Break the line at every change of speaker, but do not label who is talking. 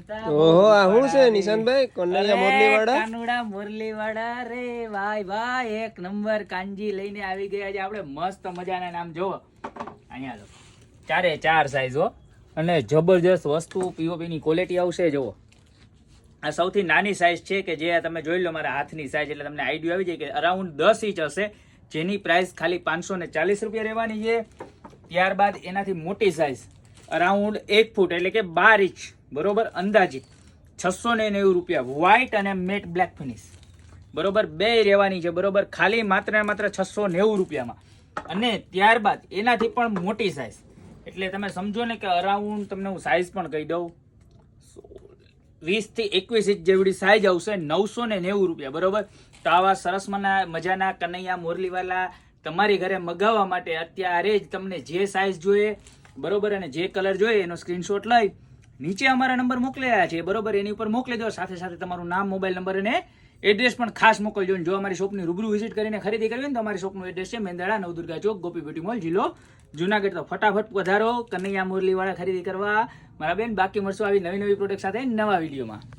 ઓહો આ શું છે નિશાંતભાઈ કનૈયા મુરલીવાળા
કાનુડા મુરલીવાળા રે ભાઈ ભાઈ એક નંબર કાંજી લઈને આવી ગયા છે આપણે મસ્ત મજાના નામ જોવો અહીંયા લો ચારે ચાર સાઈઝ હો અને જબરજસ્ત વસ્તુ પીઓપી ની ક્વોલિટી આવશે જોવો આ સૌથી નાની સાઈઝ છે કે જે તમે જોઈ લો મારા હાથની સાઈઝ એટલે તમને આઈડિયા આવી જાય કે અરાઉન્ડ 10 ઇંચ હશે જેની પ્રાઇસ ખાલી 540 રૂપિયા રહેવાની છે ત્યારબાદ એનાથી મોટી સાઈઝ અરાઉન્ડ 1 ફૂટ એટલે કે 12 ઇંચ બરોબર અંદાજિત 690 રૂપિયા વ્હાઇટ અને મેટ બ્લેક ફિનિશ બરોબર બે રહેવાની છે બરોબર ખાલી માત્ર 690 રૂપિયામાં અને ત્યારબાદ એનાથી પણ મોટી સાઈઝ એટલે તમે સમજો ને કે અરાઉન્ડ તમને હું સાઈઝ પણ કહી દઉં 20 થી 21 ઇંચ જેવડી સાઈઝ આવશે 990 રૂપિયા બરોબર તો આવા સરસ મજાના કનૈયા મુરલીવાલા તમારી ઘરે મગાવવા માટે અત્યારે જ તમને જે સાઈઝ જોઈએ બરોબર અને જે કલર જોઈએ એનો સ્ક્રીનશોટ લઈ નીચે અમારા નંબર મોકલેલા છે બરોબર એની ઉપર મોકલી દો સાથે સાથે તમારું નામ મોબાઈલ નંબર અને એડ્રેસ પણ ખાસ મોકલજો જો અમારી શોપની રૂબરૂ વિઝિટ કરીને ખરીદી કરવી ને તો અમારી શોપનું એડ્રેસ છે મેંદરડા નવદુર્ગા ચોક ગોપી બ્યુટી મોલ જિલ્લો જુનાગઢ તો ફટાફટ પધારો કનૈયા મુરલીવાળા ખરીદી કરવા મારા બેન બાકી મળશું આવી નવી પ્રોડક્ટ સાથે નવા વિડીયોમાં